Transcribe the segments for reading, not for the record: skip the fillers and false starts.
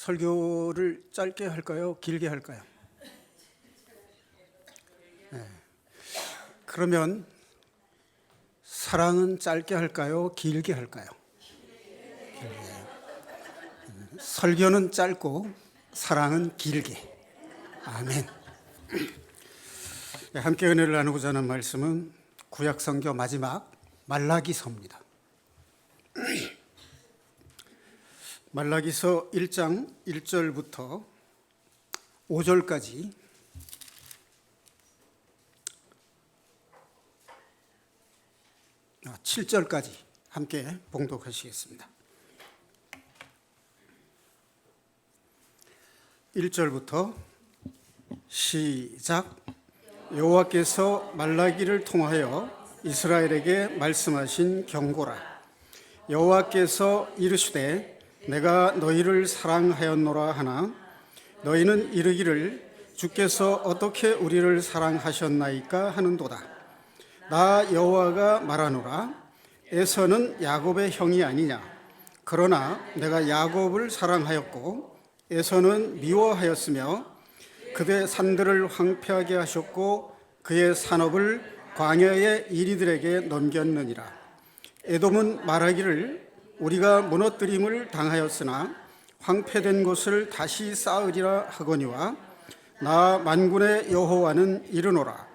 설교를 짧게 할까요? 길게 할까요? 네. 그러면 사랑은 짧게 할까요? 길게 할까요? 길게. 설교는 짧고 사랑은 길게. 아멘. 네, 함께 은혜를 나누고자 하는 말씀은 구약성경 마지막 말라기서입니다. 말라기서 1장 1절부터 5절까지 7절까지 함께 봉독하시겠습니다. 1절부터 시작. 여호와께서 말라기를 통하여 이스라엘에게 말씀하신 경고라. 여호와께서 이르시되 내가 너희를 사랑하였노라 하나 너희는 이르기를 주께서 어떻게 우리를 사랑하셨나이까 하는도다. 나 여호와가 말하노라. 에서는 야곱의 형이 아니냐. 그러나 내가 야곱을 사랑하였고 에서는 미워하였으며 그의 산들을 황폐하게 하셨고 그의 산업을 광야의 이리들에게 넘겼느니라. 에돔은 말하기를 우리가 무너뜨림을 당하였으나 황폐된 곳을 다시 쌓으리라 하거니와 나 만군의 여호와는 이르노라.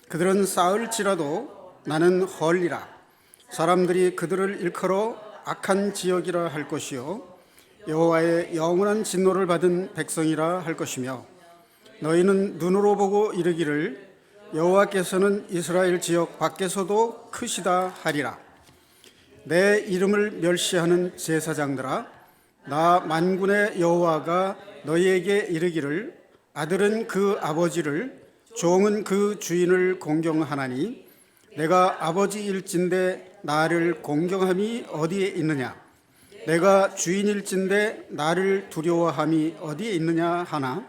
그들은 쌓을지라도 나는 헐리라. 사람들이 그들을 일컬어 악한 지역이라 할 것이요 여호와의 영원한 진노를 받은 백성이라 할 것이며 너희는 눈으로 보고 이르기를 여호와께서는 이스라엘 지역 밖에서도 크시다 하리라. 내 이름을 멸시하는 제사장들아, 나 만군의 여호와가 너희에게 이르기를 아들은 그 아버지를 종은 그 주인을 공경하나니 내가 아버지일진데 나를 공경함이 어디에 있느냐. 내가 주인일진데 나를 두려워함이 어디에 있느냐 하나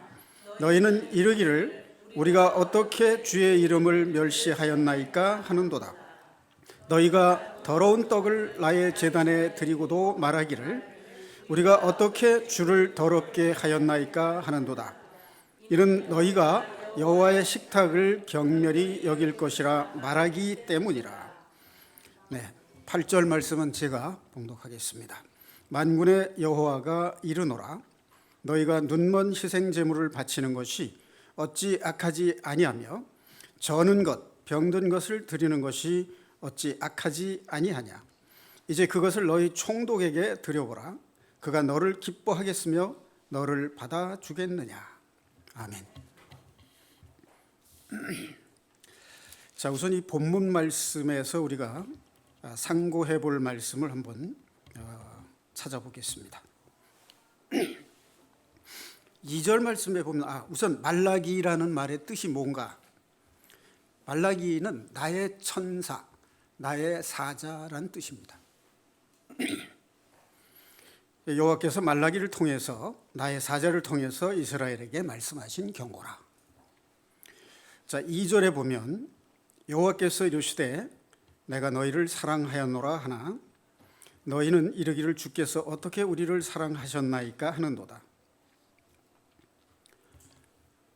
너희는 이르기를 우리가 어떻게 주의 이름을 멸시하였나이까 하는도다. 너희가 더러운 떡을 나의 제단에 드리고도 말하기를 우리가 어떻게 주를 더럽게 하였나이까 하는도다. 이는 너희가 여호와의 식탁을 경멸히 여길 것이라 말하기 때문이라. 네, 8절 말씀은 제가 봉독하겠습니다. 만군의 여호와가 이르노라. 너희가 눈먼 희생 제물을 바치는 것이 어찌 악하지 아니하며 저는 것 병든 것을 드리는 것이 어찌 악하지 아니하냐. 이제 그것을 너희 총독에게 드려보라. 그가 너를 기뻐하겠으며 너를 받아주겠느냐. 아멘. 자, 우선 이 본문 말씀에서 우리가 상고해 볼 말씀을 한번 찾아보겠습니다. 2절 말씀에 보면 우선 말라기라는 말의 뜻이 뭔가? 말라기는 나의 천사, 나의 사자라는 뜻입니다. 여호와께서 말라기를 통해서 나의 사자를 통해서 이스라엘에게 말씀하신 경고라. 자, 2절에 보면 여호와께서 이르시되 내가 너희를 사랑하였노라 하나 너희는 이르기를 주께서 어떻게 우리를 사랑하셨나이까 하는도다.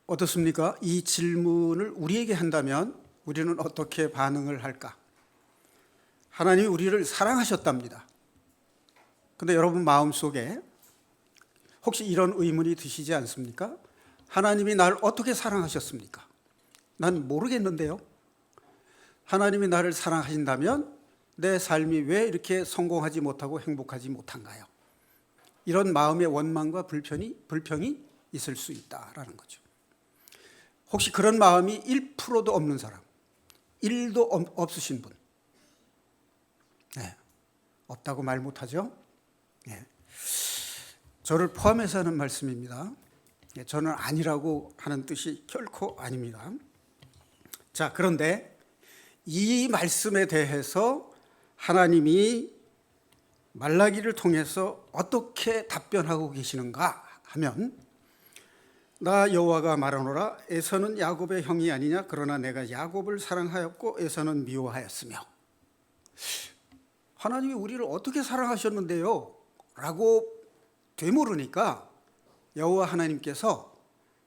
어떻습니까? 이 질문을 우리에게 한다면 우리는 어떻게 반응을 할까? 하나님이 우리를 사랑하셨답니다. 근데 여러분 마음속에 혹시 이런 의문이 드시지 않습니까? 하나님이 나를 어떻게 사랑하셨습니까? 난 모르겠는데요. 하나님이 나를 사랑하신다면 내 삶이 왜 이렇게 성공하지 못하고 행복하지 못한가요? 이런 마음의 원망과 불평이 있을 수 있다라는 거죠. 혹시 그런 마음이 1%도 없는 사람, 1도 없으신 분? 네, 없다고 말 못하죠? 네. 저를 포함해서 하는 말씀입니다. 네, 저는 아니라고 하는 뜻이 결코 아닙니다. 자, 그런데 이 말씀에 대해서 하나님이 말라기를 통해서 어떻게 답변하고 계시는가 하면 나 여호와가 말하노라. 에서는 야곱의 형이 아니냐. 그러나 내가 야곱을 사랑하였고 에서는 미워하였으며. 하나님이 우리를 어떻게 사랑하셨는데요? 라고 되물으니까 여호와 하나님께서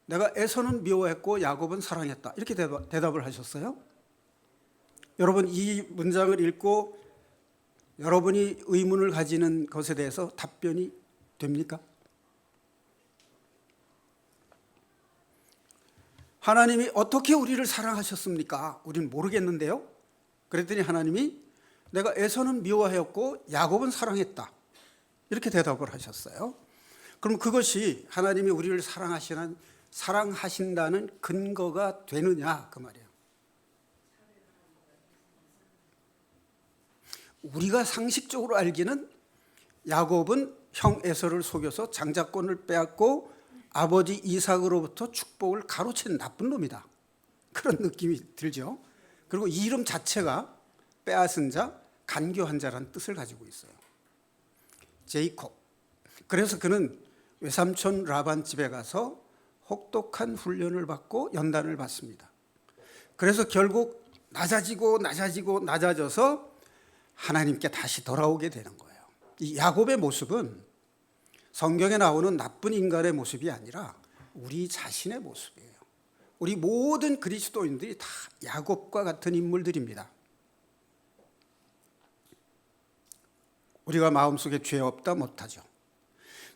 내가 에서는 미워했고 야곱은 사랑했다, 이렇게 대답을 하셨어요. 여러분, 이 문장을 읽고 여러분이 의문을 가지는 것에 대해서 답변이 됩니까? 하나님이 어떻게 우리를 사랑하셨습니까? 우리는 모르겠는데요. 그랬더니 하나님이 내가 에서는 미워하였고 야곱은 사랑했다, 이렇게 대답을 하셨어요. 그럼 그것이 하나님이 우리를 사랑하신다는 근거가 되느냐, 그 말이에요. 우리가 상식적으로 알기는 야곱은 형 에서를 속여서 장자권을 빼앗고 아버지 이삭으로부터 축복을 가로챈 나쁜 놈이다, 그런 느낌이 들죠. 그리고 이 이름 자체가 빼앗은 자, 간교한 자라는 뜻을 가지고 있어요. 제이콥. 그래서 그는 외삼촌 라반 집에 가서 혹독한 훈련을 받고 연단을 받습니다. 그래서 결국 낮아져서 하나님께 다시 돌아오게 되는 거예요. 이 야곱의 모습은 성경에 나오는 나쁜 인간의 모습이 아니라 우리 자신의 모습이에요. 우리 모든 그리스도인들이 다 야곱과 같은 인물들입니다. 우리가 마음속에 죄 없다 못하죠.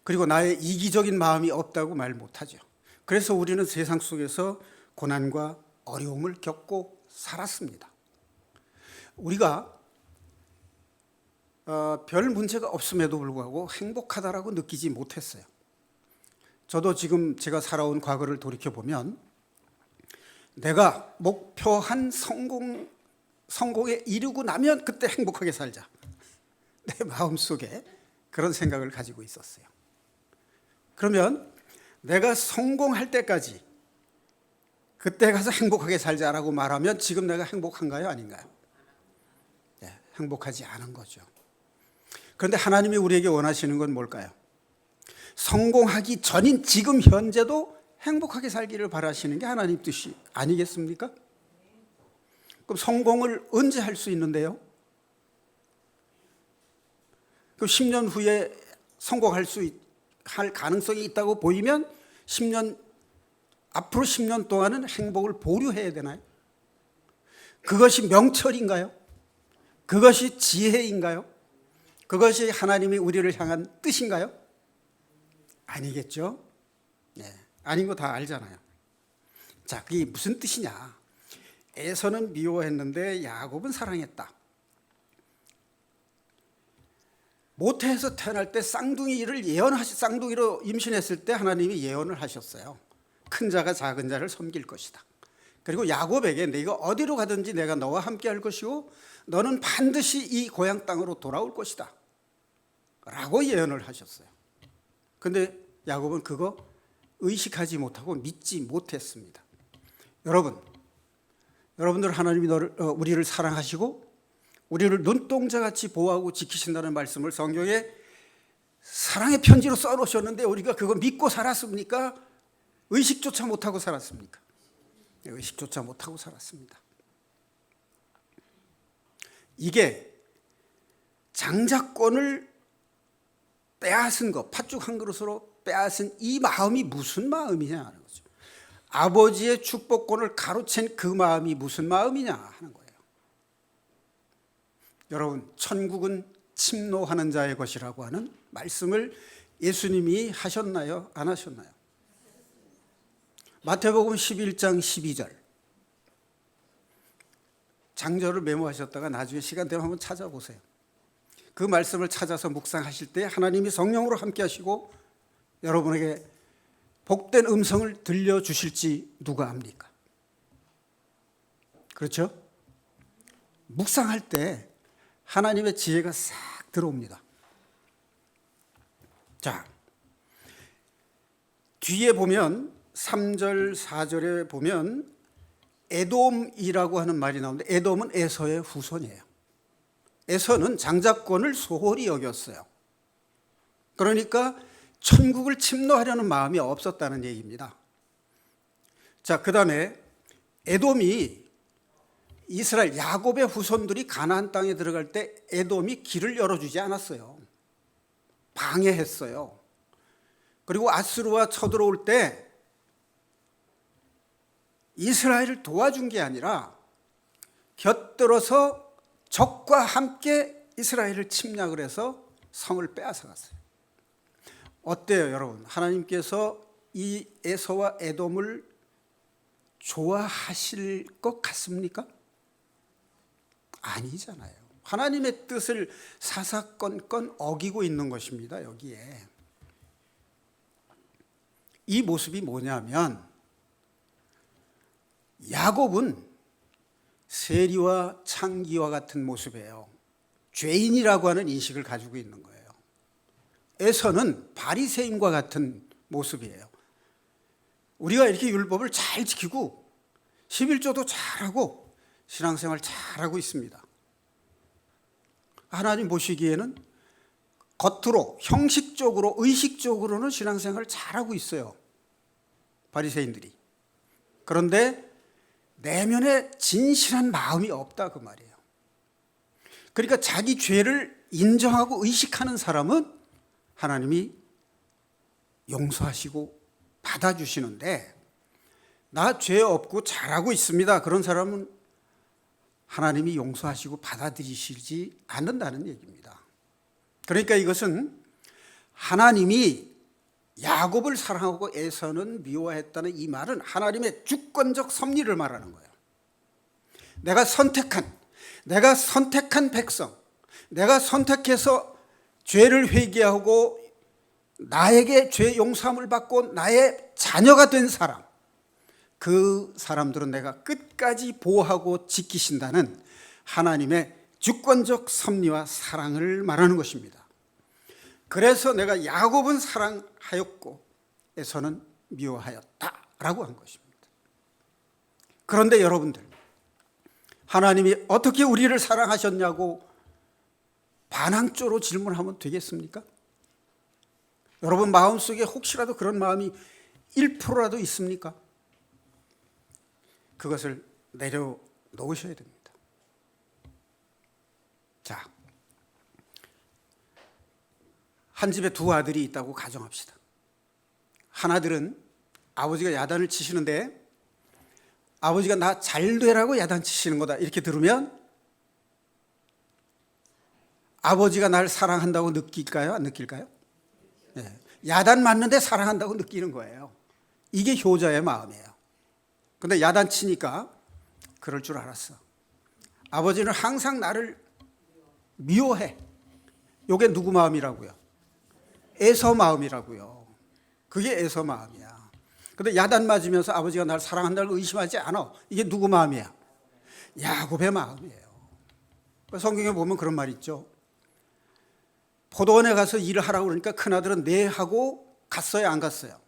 그리고 나의 이기적인 마음이 없다고 말 못하죠. 그래서 우리는 세상 속에서 고난과 어려움을 겪고 살았습니다. 우리가 별 문제가 없음에도 불구하고 행복하다라고 느끼지 못했어요. 저도 지금 제가 살아온 과거를 돌이켜보면 내가 목표한 성공에 이르고 나면 그때 행복하게 살자, 내 마음속에 그런 생각을 가지고 있었어요. 그러면 내가 성공할 때까지 그때 가서 행복하게 살자라고 말하면 지금 내가 행복한가요, 아닌가요? 네, 행복하지 않은 거죠. 그런데 하나님이 우리에게 원하시는 건 뭘까요? 성공하기 전인 지금 현재도 행복하게 살기를 바라시는 게 하나님 뜻이 아니겠습니까? 그럼 성공을 언제 할 수 있는데요? 그럼 10년 후에 성공할 할 가능성이 있다고 보이면 앞으로 10년 동안은 행복을 보류해야 되나요? 그것이 명철인가요? 그것이 지혜인가요? 그것이 하나님이 우리를 향한 뜻인가요? 아니겠죠? 네, 아닌 거 다 알잖아요. 자, 그게 무슨 뜻이냐? 에서는 미워했는데 야곱은 사랑했다. 모태에서 태어날 때 쌍둥이로 임신했을 때 하나님이 예언을 하셨어요. 큰 자가 작은 자를 섬길 것이다. 그리고 야곱에게 네가 어디로 가든지 내가 너와 함께 할 것이고 너는 반드시 이 고향 땅으로 돌아올 것이다 라고 예언을 하셨어요. 그런데 야곱은 그거 의식하지 못하고 믿지 못했습니다. 여러분들, 하나님이 우리를 사랑하시고 우리를 눈동자같이 보호하고 지키신다는 말씀을 성경에 사랑의 편지로 써놓으셨는데 우리가 그거 믿고 살았습니까? 의식조차 못하고 살았습니까? 의식조차 못하고 살았습니다. 이게 장자권을 빼앗은 것, 팥죽 한 그릇으로 빼앗은 이 마음이 무슨 마음이냐 하는 거죠. 아버지의 축복권을 가로챈 그 마음이 무슨 마음이냐 하는 거예요. 여러분, 천국은 침노하는 자의 것이라고 하는 말씀을 예수님이 하셨나요? 안 하셨나요? 마태복음 11장 12절. 장절을 메모하셨다가 나중에 시간 되면 한번 찾아보세요. 그 말씀을 찾아서 묵상하실 때 하나님이 성령으로 함께 하시고 여러분에게 복된 음성을 들려주실지 누가 압니까? 그렇죠? 묵상할 때 하나님의 지혜가 싹 들어옵니다. 자, 뒤에 보면 3절, 4절에 보면 에돔이라고 하는 말이 나오는데 에돔은 에서의 후손이에요. 에서는 장자권을 소홀히 여겼어요. 그러니까 천국을 침노하려는 마음이 없었다는 얘기입니다. 자, 그 다음에 에돔이 이스라엘 야곱의 후손들이 가나안 땅에 들어갈 때 에돔이 길을 열어주지 않았어요. 방해했어요. 그리고 아수르와 쳐들어올 때 이스라엘을 도와준 게 아니라 곁들어서 적과 함께 이스라엘을 침략을 해서 성을 빼앗아 갔어요. 어때요, 여러분? 하나님께서 이 에서와 에돔을 좋아하실 것 같습니까? 아니잖아요. 하나님의 뜻을 사사건건 어기고 있는 것입니다. 여기에 이 모습이 뭐냐면, 야곱은 세리와 창기와 같은 모습이에요. 죄인이라고 하는 인식을 가지고 있는 거예요. 에서는 바리새인과 같은 모습이에요. 우리가 이렇게 율법을 잘 지키고 11조도 잘하고 신앙생활 잘하고 있습니다. 하나님 보시기에는 겉으로 형식적으로 의식적으로는 신앙생활을 잘하고 있어요, 바리새인들이. 그런데 내면에 진실한 마음이 없다, 그 말이에요. 그러니까 자기 죄를 인정하고 의식하는 사람은 하나님이 용서하시고 받아주시는데, 나 죄 없고 잘하고 있습니다, 그런 사람은 하나님이 용서하시고 받아들이시지 않는다는 얘기입니다. 그러니까 이것은 하나님이 야곱을 사랑하고 에서는 미워했다는 이 말은 하나님의 주권적 섭리를 말하는 거예요. 내가 선택한 백성, 내가 선택해서 죄를 회개하고 나에게 죄 용서함을 받고 나의 자녀가 된 사람, 그 사람들은 내가 끝까지 보호하고 지키신다는 하나님의 주권적 섭리와 사랑을 말하는 것입니다. 그래서 내가 야곱은 사랑하였고 에서는 미워하였다라고 한 것입니다. 그런데 여러분들, 하나님이 어떻게 우리를 사랑하셨냐고 반항조로 질문하면 되겠습니까? 여러분 마음속에 혹시라도 그런 마음이 1%라도 있습니까? 그것을 내려놓으셔야 됩니다. 자, 한 집에 두 아들이 있다고 가정합시다. 하나들은 아버지가 야단을 치시는데 아버지가 나 잘 되라고 야단 치시는 거다 이렇게 들으면 아버지가 날 사랑한다고 느낄까요? 안 느낄까요? 네. 야단 맞는데 사랑한다고 느끼는 거예요. 이게 효자의 마음이에요. 근데 야단 치니까 그럴 줄 알았어. 아버지는 항상 나를 미워해. 이게 누구 마음이라고요? 에서 마음이라고요. 그게 에서 마음이야. 근데 야단 맞으면서 아버지가 나를 사랑한다고 의심하지 않아. 이게 누구 마음이야? 야곱의 마음이에요. 성경에 보면 그런 말 있죠. 포도원에 가서 일을 하라고 그러니까 큰아들은 네 하고 갔어요, 안 갔어요?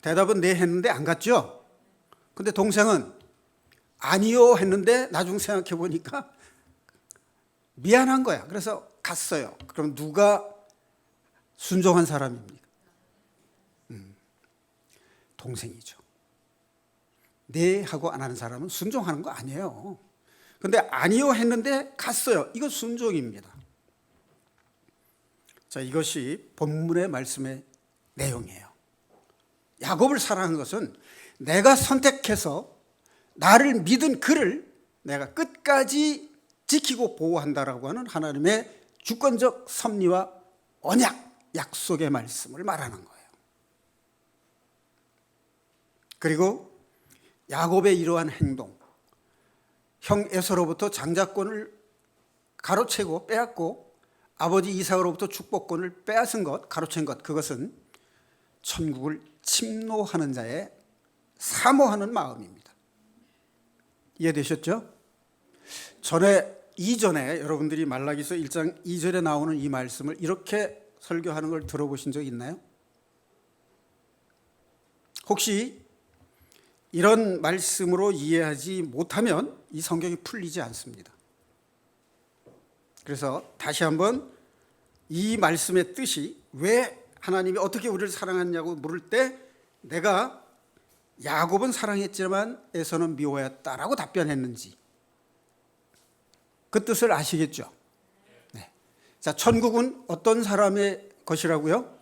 대답은 네 했는데 안 갔죠? 근데 동생은 아니요 했는데 나중 생각해 보니까 미안한 거야. 그래서 갔어요. 그럼 누가 순종한 사람입니까? 동생이죠. 네 하고 안 하는 사람은 순종하는 거 아니에요. 근데 아니요 했는데 갔어요. 이거 순종입니다. 자, 이것이 본문의 말씀의 내용이에요. 야곱을 사랑하는 것은 내가 선택해서 나를 믿은 그를 내가 끝까지 지키고 보호한다라고 하는 하나님의 주권적 섭리와 언약, 약속의 말씀을 말하는 거예요. 그리고 야곱의 이러한 행동, 형 에서로부터 장자권을 가로채고 빼앗고 아버지 이삭으로부터 축복권을 빼앗은 것, 가로챈 것, 그것은 천국을 침노하는 자의 사모하는 마음입니다. 이해되셨죠? 이전에 여러분들이 말라기서 1장 2절에 나오는 이 말씀을 이렇게 설교하는 걸 들어보신 적 있나요? 혹시 이런 말씀으로 이해하지 못하면 이 성경이 풀리지 않습니다. 그래서 다시 한번 이 말씀의 뜻이 왜 하나님이 어떻게 우리를 사랑하냐고 물을 때 내가 야곱은 사랑했지만 에서는 미워했다라고 답변했는지 그 뜻을 아시겠죠? 네. 자, 천국은 어떤 사람의 것이라고요?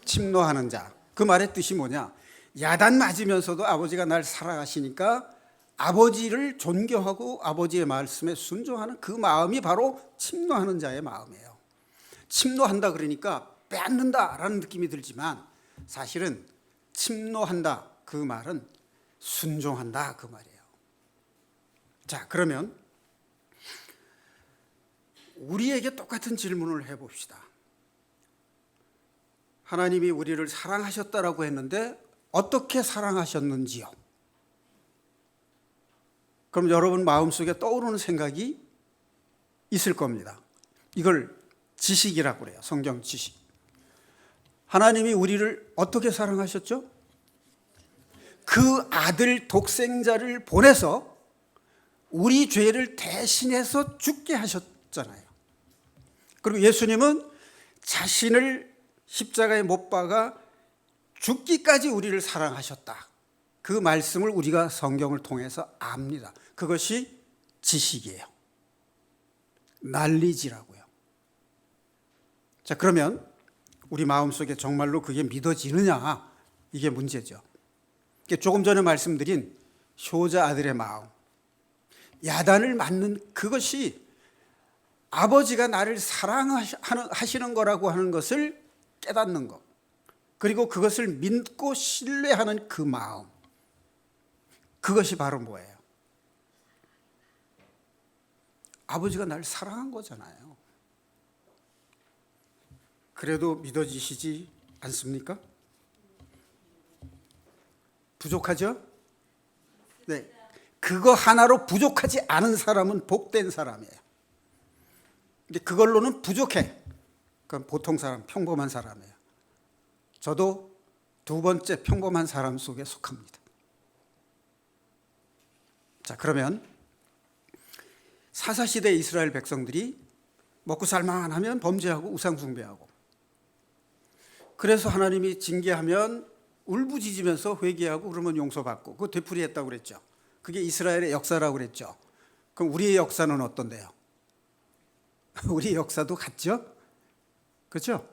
침노하는 자. 그 말의 뜻이 뭐냐? 야단 맞으면서도 아버지가 날 사랑하시니까 아버지를 존경하고 아버지의 말씀에 순종하는 그 마음이 바로 침노하는 자의 마음이에요. 침노한다 그러니까 빼앗는다라는 느낌이 들지만 사실은 침노한다 그 말은 순종한다 그 말이에요. 자, 그러면 우리에게 똑같은 질문을 해봅시다. 하나님이 우리를 사랑하셨다라고 했는데 어떻게 사랑하셨는지요? 그럼 여러분 마음속에 떠오르는 생각이 있을 겁니다. 이걸 지식이라고 그래요. 성경 지식. 하나님이 우리를 어떻게 사랑하셨죠? 그 아들 독생자를 보내서 우리 죄를 대신해서 죽게 하셨잖아요. 그리고 예수님은 자신을 십자가에 못 박아 죽기까지 우리를 사랑하셨다. 그 말씀을 우리가 성경을 통해서 압니다. 그것이 지식이에요. 난리지라고요. 자, 그러면 우리 마음속에 정말로 그게 믿어지느냐? 이게 문제죠. 조금 전에 말씀드린 효자 아들의 마음, 야단을 맞는 그것이 아버지가 나를 사랑하시는 거라고 하는 것을 깨닫는 것, 그리고 그것을 믿고 신뢰하는 그 마음, 그것이 바로 뭐예요? 아버지가 날 사랑한 거잖아요. 그래도 믿어지시지 않습니까? 부족하죠? 네. 그거 하나로 부족하지 않은 사람은 복된 사람이에요. 근데 그걸로는 부족해. 그건 보통 사람, 평범한 사람이에요. 저도 두 번째 평범한 사람 속에 속합니다. 자, 그러면 사사시대 이스라엘 백성들이 먹고 살만하면 범죄하고 우상 숭배하고, 그래서 하나님이 징계하면 울부짖으면서 회개하고 그러면 용서받고, 그거 되풀이했다고 그랬죠. 그게 이스라엘의 역사라고 그랬죠. 그럼 우리의 역사는 어떤데요? 우리의 역사도 같죠? 그렇죠?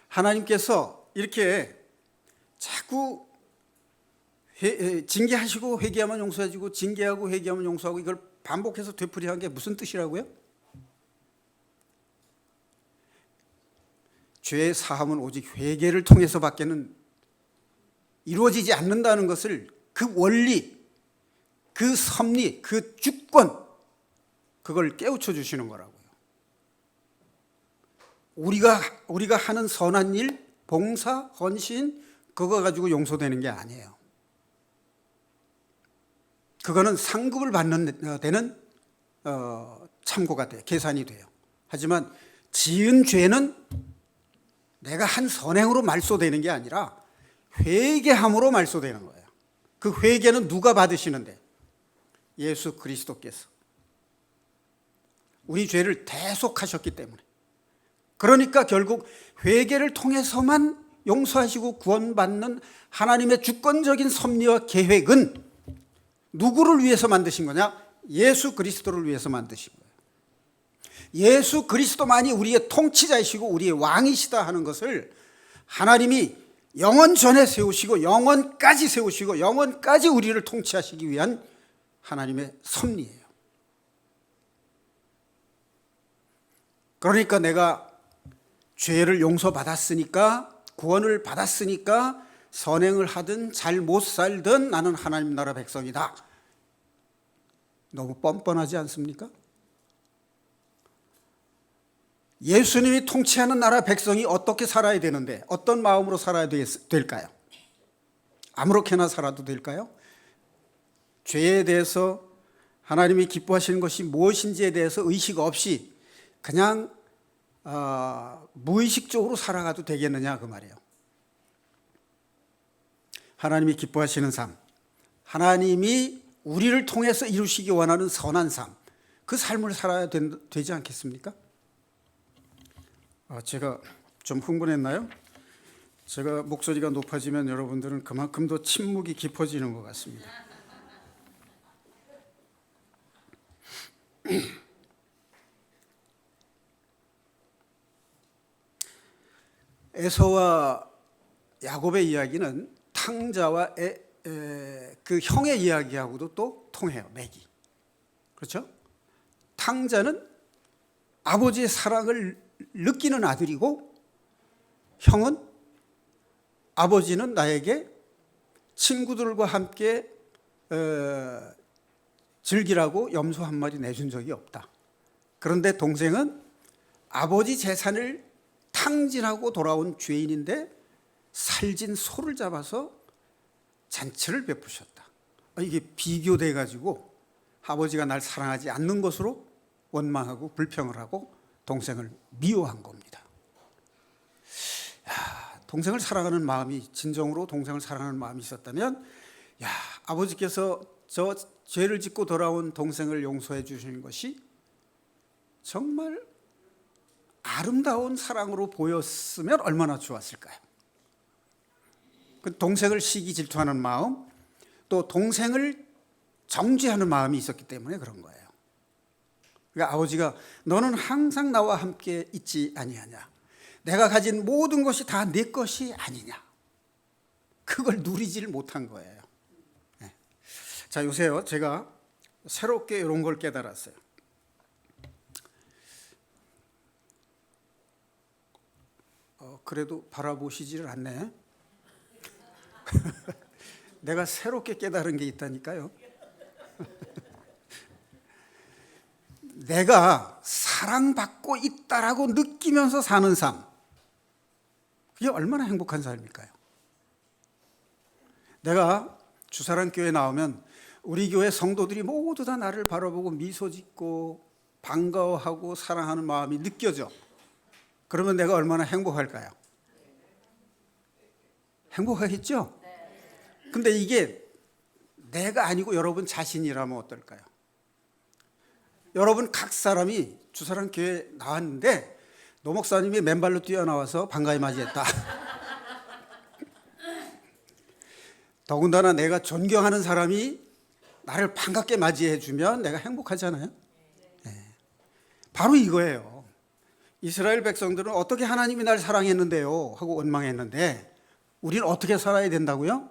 하나님께서 이렇게 자꾸 징계하시고 회개하면 용서해주고 징계하고 회개하면 용서하고, 이걸 반복해서 되풀이한 게 무슨 뜻이라고요? 죄의 사함은 오직 회개를 통해서 밖에는 이루어지지 않는다는 것을, 그 원리, 그 섭리, 그 주권, 그걸 깨우쳐 주시는 거라고요. 우리가 하는 선한 일, 봉사, 헌신, 그거 가지고 용서되는 게 아니에요. 그거는 상급을 받는 데는 참고가 돼요. 계산이 돼요. 하지만 지은 죄는 내가 한 선행으로 말소되는 게 아니라 회개함으로 말소되는 거예요. 그 회개는 누가 받으시는데? 예수 그리스도께서 우리 죄를 대속하셨기 때문에. 그러니까 결국 회개를 통해서만 용서하시고 구원받는 하나님의 주권적인 섭리와 계획은 누구를 위해서 만드신 거냐? 예수 그리스도를 위해서 만드신 거예요. 예수 그리스도만이 우리의 통치자이시고 우리의 왕이시다 하는 것을 하나님이 영원 전에 세우시고 영원까지 세우시고 영원까지 우리를 통치하시기 위한 하나님의 섭리예요. 그러니까 내가 죄를 용서받았으니까, 구원을 받았으니까 선행을 하든 잘 못 살든 나는 하나님 나라 백성이다. 너무 뻔뻔하지 않습니까? 예수님이 통치하는 나라 백성이 어떻게 살아야 되는데, 어떤 마음으로 살아야 될까요? 아무렇게나 살아도 될까요? 죄에 대해서 하나님이 기뻐하시는 것이 무엇인지에 대해서 의식 없이 그냥 무의식적으로 살아가도 되겠느냐 그 말이에요. 하나님이 기뻐하시는 삶, 하나님이 우리를 통해서 이루시기 원하는 선한 삶, 그 삶을 살아야 되지 않겠습니까? 제가 좀 흥분했나요? 제가 목소리가 높아지면 여러분들은 그만큼 더 침묵이 깊어지는 것 같습니다. 에서와 야곱의 이야기는 탕자와 그 형의 이야기하고도 또 통해요. 맥이. 그렇죠? 탕자는 아버지의 사랑을 느끼는 아들이고, 형은 아버지는 나에게 친구들과 함께 즐기라고 염소 한 마리 내준 적이 없다. 그런데 동생은 아버지 재산을 탕진하고 돌아온 죄인인데 살진 소를 잡아서 잔치를 베푸셨다. 이게 비교돼 가지고 아버지가 날 사랑하지 않는 것으로 원망하고 불평을 하고 동생을 미워한 겁니다. 동생을 사랑하는 마음이, 진정으로 동생을 사랑하는 마음이 있었다면, 아버지께서 저 죄를 짓고 돌아온 동생을 용서해 주시는 것이 정말 아름다운 사랑으로 보였으면 얼마나 좋았을까요? 그 동생을 시기 질투하는 마음, 또 동생을 정죄하는 마음이 있었기 때문에 그런 거예요. 그러니까 아버지가 너는 항상 나와 함께 있지 아니하냐, 내가 가진 모든 것이 다 내 것이 아니냐, 그걸 누리질 못한 거예요. 네. 자, 요새요 제가 새롭게 이런 걸 깨달았어요. 그래도 바라보시지를 않네. 내가 새롭게 깨달은 게 있다니까요. 내가 사랑받고 있다라고 느끼면서 사는 삶, 그게 얼마나 행복한 삶일까요? 내가 주사랑 교회 나오면 우리 교회 성도들이 모두 다 나를 바라보고 미소 짓고 반가워하고 사랑하는 마음이 느껴져. 그러면 내가 얼마나 행복할까요? 행복하겠죠? 근데 이게 내가 아니고 여러분 자신이라면 어떨까요? 여러분 각 사람이 주사랑 교회 나왔는데 노 목사님이 맨발로 뛰어나와서 반가이 맞이했다. 더군다나 내가 존경하는 사람이 나를 반갑게 맞이해 주면 내가 행복하잖아요. 네. 바로 이거예요. 이스라엘 백성들은 어떻게 하나님이 날 사랑했는데요 하고 원망했는데, 우리는 어떻게 살아야 된다고요?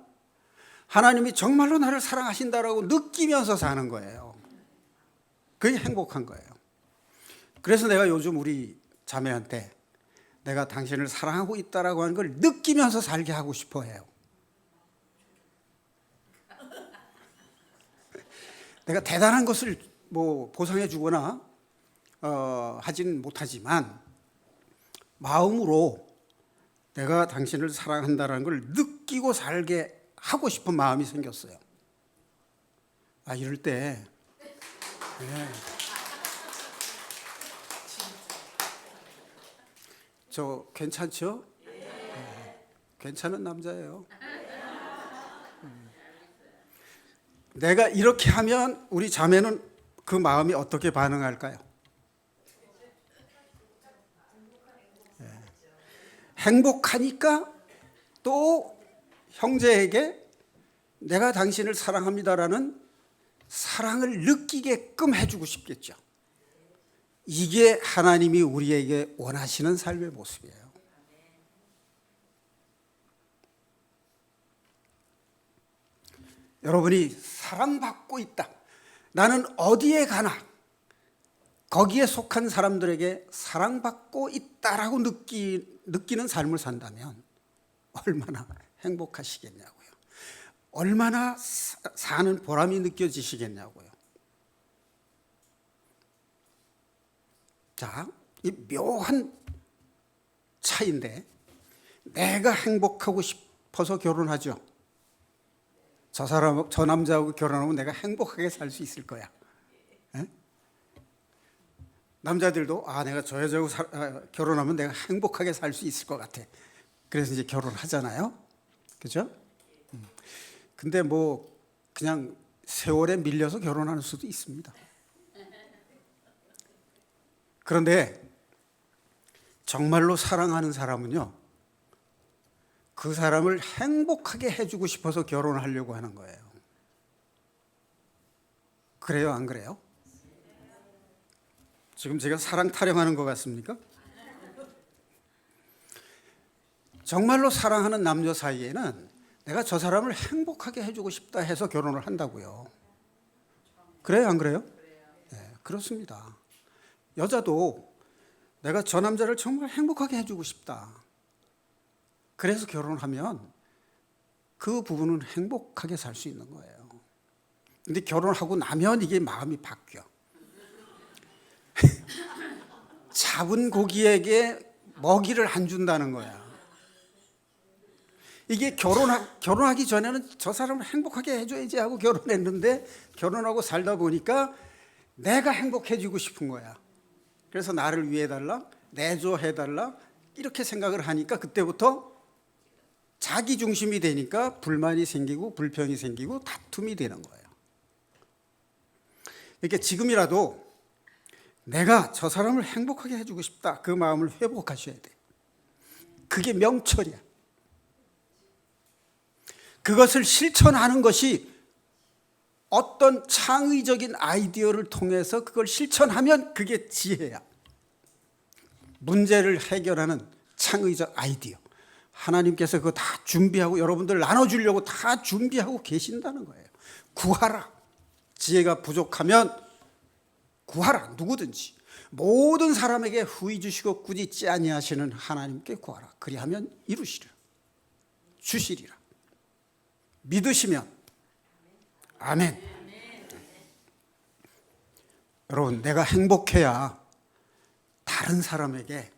하나님이 정말로 나를 사랑하신다라고 느끼면서 사는 거예요. 그게 행복한 거예요. 그래서 내가 요즘 우리 자매한테 내가 당신을 사랑하고 있다라고 하는 걸 느끼면서 살게 하고 싶어 해요. 내가 대단한 것을 뭐 보상해 주거나 하진 못하지만 마음으로 내가 당신을 사랑한다는 걸 느끼고 살게 하고 싶은 마음이 생겼어요. 이럴 때 저 괜찮죠? 괜찮은 남자예요. 내가 이렇게 하면 우리 자매는 그 마음이 어떻게 반응할까요? 행복하니까 또 형제에게 내가 당신을 사랑합니다라는 사랑을 느끼게끔 해주고 싶겠죠. 이게 하나님이 우리에게 원하시는 삶의 모습이에요. 여러분이 사랑받고 있다, 나는 어디에 가나 거기에 속한 사람들에게 사랑받고 있다라고 느끼는 삶을 산다면 얼마나 행복하시겠냐고요. 얼마나 사는 보람이 느껴지시겠냐고요. 자, 이 묘한 차이인데, 내가 행복하고 싶어서 결혼하죠. 저 남자하고 결혼하면 내가 행복하게 살 수 있을 거야. 에? 남자들도 내가 저 여자하고 결혼하면 내가 행복하게 살 수 있을 것 같아. 그래서 이제 결혼하잖아요. 그죠? 근데 뭐 그냥 세월에 밀려서 결혼하는 수도 있습니다. 그런데 정말로 사랑하는 사람은요, 그 사람을 행복하게 해주고 싶어서 결혼하려고 하는 거예요. 그래요, 안 그래요? 지금 제가 사랑 타령하는 것 같습니까? 정말로 사랑하는 남녀 사이에는 내가 저 사람을 행복하게 해주고 싶다 해서 결혼을 한다고요. 그래요, 안 그래요? 네, 그렇습니다. 여자도 내가 저 남자를 정말 행복하게 해주고 싶다. 그래서 결혼하면 그 부부는 행복하게 살 수 있는 거예요. 근데 결혼하고 나면 이게 마음이 바뀌어. 잡은 고기에게 먹이를 안 준다는 거야. 이게 결혼하기 전에는 저 사람을 행복하게 해줘야지 하고 결혼했는데 결혼하고 살다 보니까 내가 행복해지고 싶은 거야. 그래서 나를 위해달라, 내줘 해달라 이렇게 생각을 하니까 그때부터 자기 중심이 되니까 불만이 생기고 불평이 생기고 다툼이 되는 거예요. 이렇게 지금이라도 내가 저 사람을 행복하게 해주고 싶다 그 마음을 회복하셔야 돼. 그게 명철이야. 그것을 실천하는 것이 어떤 창의적인 아이디어를 통해서 그걸 실천하면 그게 지혜야. 문제를 해결하는 창의적 아이디어. 하나님께서 그거 다 준비하고 여러분들 나눠주려고 다 준비하고 계신다는 거예요. 구하라. 지혜가 부족하면 구하라. 누구든지. 모든 사람에게 후히 주시고 꾸짖지 아니하시는 하나님께 구하라. 그리하면 이루시리라. 주시리라. 믿으시면 아멘. 여러분, 내가 행복해야 다른 사람에게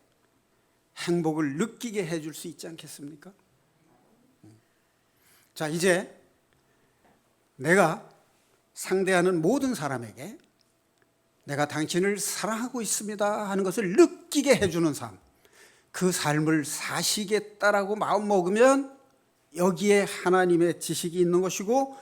행복을 느끼게 해줄 수 있지 않겠습니까? 자, 이제 내가 상대하는 모든 사람에게 내가 당신을 사랑하고 있습니다 하는 것을 느끼게 해주는 삶, 그 삶을 사시겠다라고 마음먹으면 여기에 하나님의 지식이 있는 것이고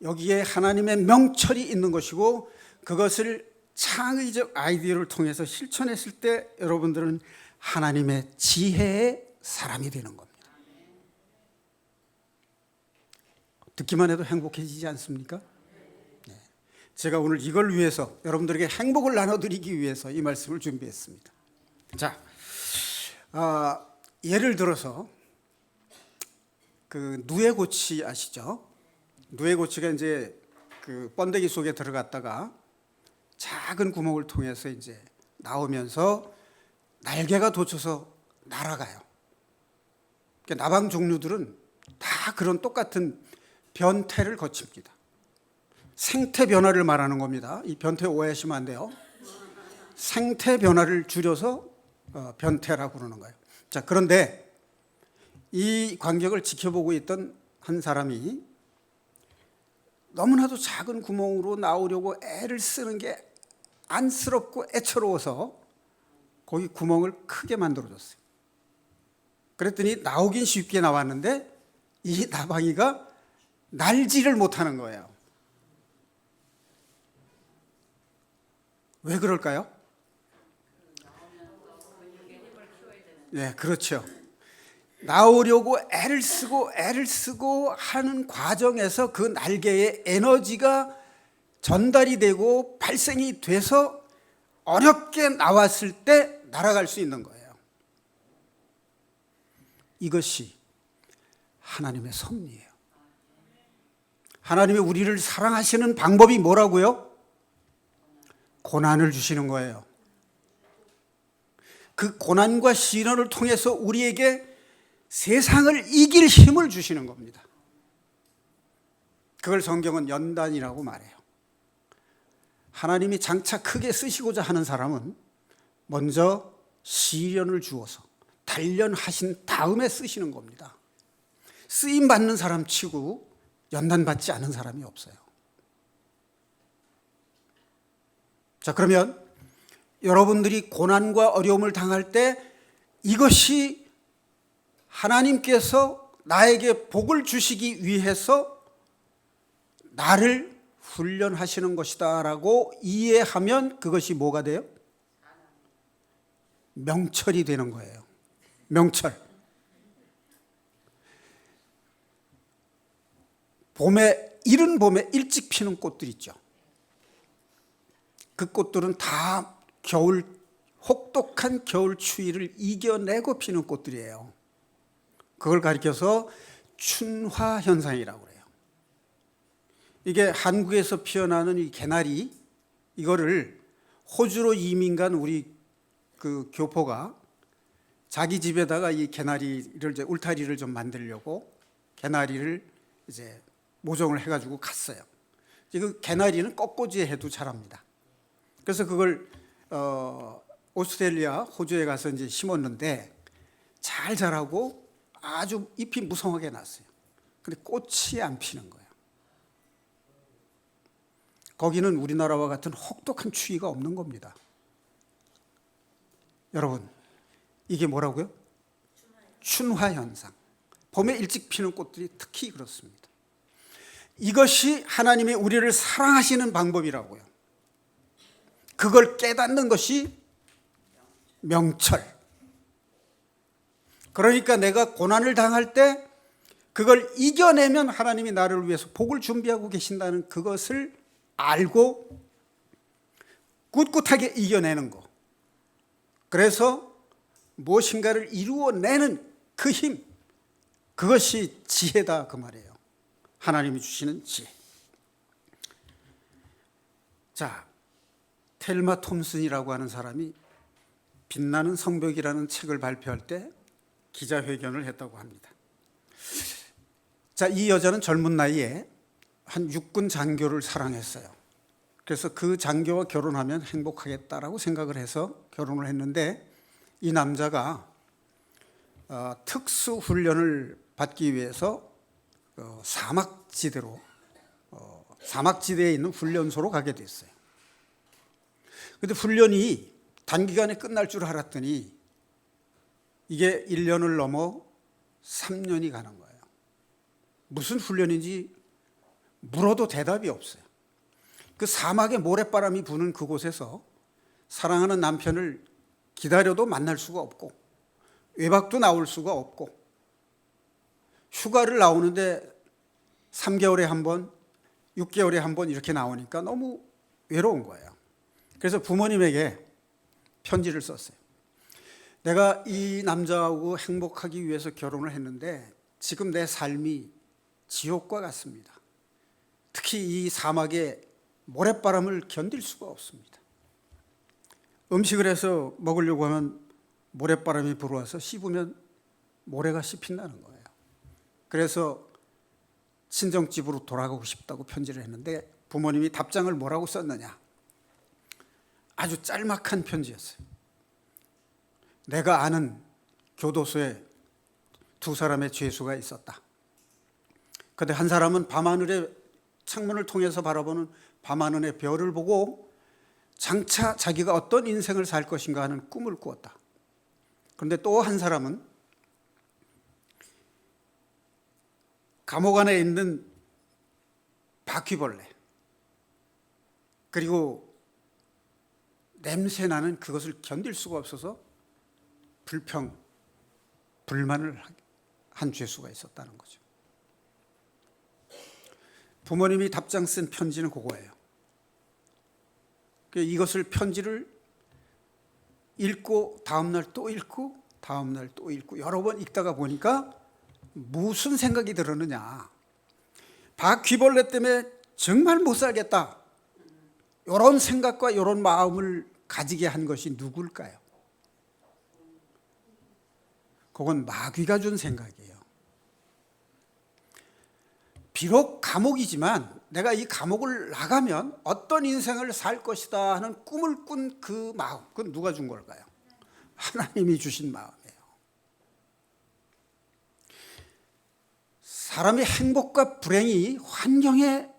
여기에 하나님의 명철이 있는 것이고 그것을 창의적 아이디어를 통해서 실천했을 때 여러분들은 하나님의 지혜의 사람이 되는 겁니다. 듣기만 해도 행복해지지 않습니까? 네. 제가 오늘 이걸 위해서 여러분들에게 행복을 나눠드리기 위해서 이 말씀을 준비했습니다. 자, 예를 들어서 그 누에고치 아시죠? 누에고치가 이제 그 번데기 속에 들어갔다가 작은 구멍을 통해서 이제 나오면서 날개가 돋쳐서 날아가요. 그러니까 나방 종류들은 다 그런 똑같은 변태를 거칩니다. 생태 변화를 말하는 겁니다. 이 변태 오해하시면 안 돼요. 생태 변화를 줄여서 변태라고 그러는 거예요. 자, 그런데 이 광경을 지켜보고 있던 한 사람이 너무나도 작은 구멍으로 나오려고 애를 쓰는 게 안쓰럽고 애처로워서 거기 구멍을 크게 만들어줬어요. 그랬더니 나오긴 쉽게 나왔는데 이 나방이가 날지를 못하는 거예요. 왜 그럴까요? 네, 그렇죠. 나오려고 애를 쓰고 하는 과정에서 그 날개에 에너지가 전달이 되고 발생이 돼서 어렵게 나왔을 때 날아갈 수 있는 거예요. 이것이 하나님의 섭리예요. 하나님이 우리를 사랑하시는 방법이 뭐라고요? 고난을 주시는 거예요. 그 고난과 시련을 통해서 우리에게 세상을 이길 힘을 주시는 겁니다. 그걸 성경은 연단이라고 말해요. 하나님이 장차 크게 쓰시고자 하는 사람은 먼저 시련을 주어서 단련하신 다음에 쓰시는 겁니다. 쓰임 받는 사람 치고 연단 받지 않은 사람이 없어요. 자, 그러면 여러분들이 고난과 어려움을 당할 때 이것이 하나님께서 나에게 복을 주시기 위해서 나를 훈련하시는 것이다 라고 이해하면 그것이 뭐가 돼요? 명철이 되는 거예요. 명철. 이른 봄에 일찍 피는 꽃들 있죠. 그 꽃들은 다 혹독한 겨울 추위를 이겨내고 피는 꽃들이에요. 그걸 가리켜서 춘화 현상이라고 해요. 이게 한국에서 피어나는 이 개나리, 이거를 호주로 이민 간 우리 그 교포가 자기 집에다가 이 개나리를 이제 울타리를 좀 만들려고 개나리를 이제 모종을 해가지고 갔어요. 그 개나리는 꽃꽂이에 해도 자랍니다. 그래서 그걸 오스트레일리아, 호주에 가서 이제 심었는데 잘 자라고 아주 잎이 무성하게 났어요. 근데 꽃이 안 피는 거예요. 거기는 우리나라와 같은 혹독한 추위가 없는 겁니다. 여러분, 이게 뭐라고요? 춘화 현상. 봄에 일찍 피는 꽃들이 특히 그렇습니다. 이것이 하나님이 우리를 사랑하시는 방법이라고요. 그걸 깨닫는 것이 명철. 그러니까 내가 고난을 당할 때 그걸 이겨내면 하나님이 나를 위해서 복을 준비하고 계신다는 그것을 알고 꿋꿋하게 이겨내는 것. 그래서 무엇인가를 이루어내는 그 힘, 그것이 지혜다 그 말이에요. 하나님이 주시는 지혜. 자, 텔마 톰슨이라고 하는 사람이 빛나는 성벽이라는 책을 발표할 때 기자회견을 했다고 합니다. 자, 이 여자는 젊은 나이에 한 육군 장교를 사랑했어요. 그래서 그 장교와 결혼하면 행복하겠다라고 생각을 해서 결혼을 했는데, 이 남자가 특수 훈련을 받기 위해서 사막지대에 있는 훈련소로 가게 됐어요. 그런데 훈련이 단기간에 끝날 줄 알았더니 이게 1년을 넘어 3년이 가는 거예요. 무슨 훈련인지 물어도 대답이 없어요. 그 사막에 모래바람이 부는 그곳에서 사랑하는 남편을 기다려도 만날 수가 없고, 외박도 나올 수가 없고, 휴가를 나오는데 3개월에 한 번, 6개월에 한 번 이렇게 나오니까 너무 외로운 거예요. 그래서 부모님에게 편지를 썼어요. 내가 이 남자하고 행복하기 위해서 결혼을 했는데 지금 내 삶이 지옥과 같습니다. 특히 이 사막의 모래바람을 견딜 수가 없습니다. 음식을 해서 먹으려고 하면 모래바람이 불어와서 씹으면 모래가 씹힌다는 거예요. 그래서 친정집으로 돌아가고 싶다고 편지를 했는데 부모님이 답장을 뭐라고 썼느냐? 아주 짤막한 편지였어요. 내가 아는 교도소에 두 사람의 죄수가 있었다. 그런데 한 사람은 밤하늘에 창문을 통해서 바라보는 밤하늘의 별을 보고 장차 자기가 어떤 인생을 살 것인가 하는 꿈을 꾸었다. 그런데 또 한 사람은 감옥 안에 있는 바퀴벌레, 그리고 냄새나는 그것을 견딜 수가 없어서 불만을 한 죄수가 있었다는 거죠. 부모님이 답장 쓴 편지는 그거예요. 이것을 편지를 읽고 다음날 또 읽고 다음날 또 읽고 여러 번 읽다가 보니까 무슨 생각이 들었느냐. 바퀴벌레 때문에 정말 못 살겠다, 이런 생각과 이런 마음을 가지게 한 것이 누굴까요? 그건 마귀가 준 생각이에요. 비록 감옥이지만 내가 이 감옥을 나가면 어떤 인생을 살 것이다 하는 꿈을 꾼 그 마음, 그건 누가 준 걸까요? 하나님이 주신 마음이에요. 사람의 행복과 불행이 환경에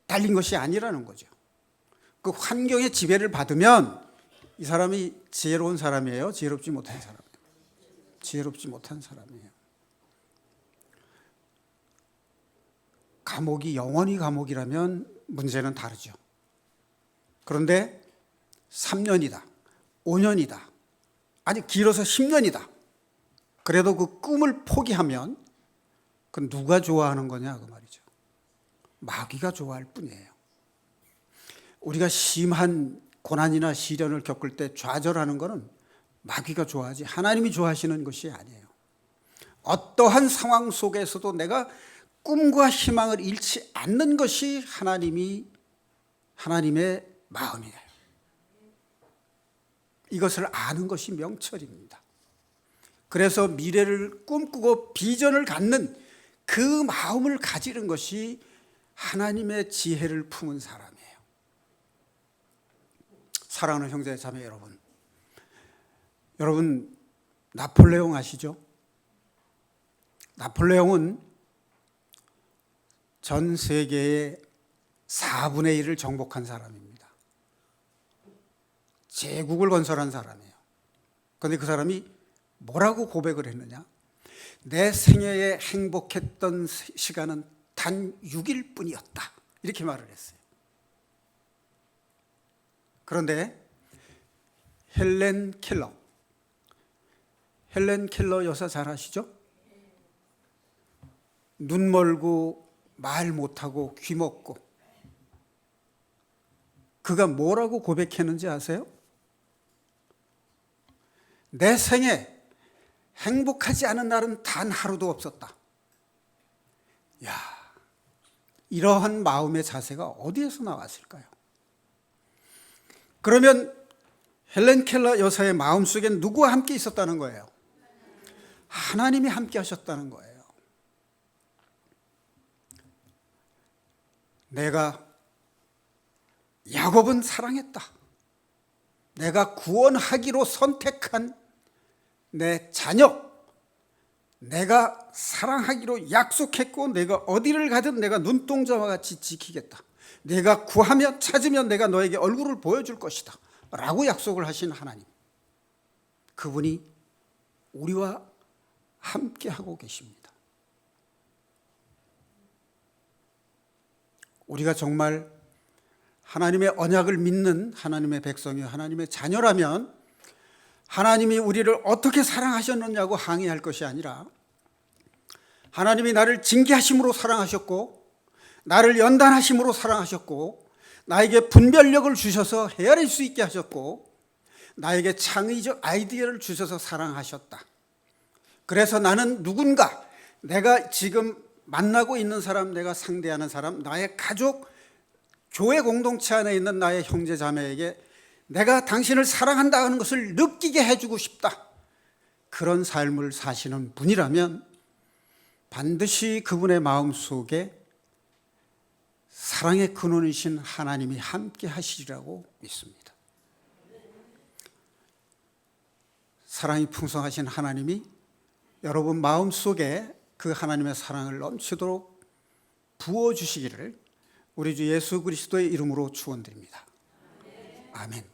달린 것이 아니라는 거죠. 그 환경의 지배를 받으면 이 사람이 지혜로운 사람이에요? 지혜롭지 못한 사람이에요? 지혜롭지 못한 사람이에요. 감옥이 영원히 감옥이라면 문제는 다르죠. 그런데 3년이다, 5년이다, 아니 길어서 10년이다. 그래도 그 꿈을 포기하면 그건 누가 좋아하는 거냐 그 말이죠. 마귀가 좋아할 뿐이에요. 우리가 심한 고난이나 시련을 겪을 때 좌절하는 것은 마귀가 좋아하지 하나님이 좋아하시는 것이 아니에요. 어떠한 상황 속에서도 내가 꿈과 희망을 잃지 않는 것이 하나님의 마음이에요. 이것을 아는 것이 명철입니다. 그래서 미래를 꿈꾸고 비전을 갖는 그 마음을 가지는 것이 하나님의 지혜를 품은 사람이에요. 사랑하는 형제 자매 여러분 나폴레옹 아시죠? 나폴레옹은 전 세계의 4분의 1을 정복한 사람입니다. 제국을 건설한 사람이에요. 그런데 그 사람이 뭐라고 고백을 했느냐? 내 생애에 행복했던 시간은 단 6일 뿐이었다. 이렇게 말을 했어요. 그런데 헬렌 켈러 여사 잘 아시죠? 눈 멀고 말 못하고 귀 먹고, 그가 뭐라고 고백했는지 아세요? 내 생에 행복하지 않은 날은 단 하루도 없었다. 야, 이러한 마음의 자세가 어디에서 나왔을까요? 그러면 헬렌 켈러 여사의 마음속엔 누구와 함께 있었다는 거예요? 하나님이 함께 하셨다는 거예요. 내가 야곱은 사랑했다. 내가 구원하기로 선택한 내 자녀, 내가 사랑하기로 약속했고 내가 어디를 가든 내가 눈동자와 같이 지키겠다. 내가 구하며 찾으면 내가 너에게 얼굴을 보여줄 것이다 라고 약속을 하신 하나님, 그분이 우리와 함께 하고 계십니다. 우리가 정말 하나님의 언약을 믿는 하나님의 백성이 하나님의 자녀라면 하나님이 우리를 어떻게 사랑하셨느냐고 항의할 것이 아니라, 하나님이 나를 징계하심으로 사랑하셨고 나를 연단하심으로 사랑하셨고 나에게 분별력을 주셔서 헤아릴 수 있게 하셨고 나에게 창의적 아이디어를 주셔서 사랑하셨다. 그래서 나는 누군가, 내가 지금 만나고 있는 사람, 내가 상대하는 사람, 나의 가족, 교회 공동체 안에 있는 나의 형제 자매에게 내가 당신을 사랑한다 하는 것을 느끼게 해주고 싶다. 그런 삶을 사시는 분이라면 반드시 그분의 마음속에 사랑의 근원이신 하나님이 함께 하시리라고 믿습니다. 사랑이 풍성하신 하나님이 여러분 마음속에 그 하나님의 사랑을 넘치도록 부어주시기를 우리 주 예수 그리스도의 이름으로 축원드립니다. 아멘.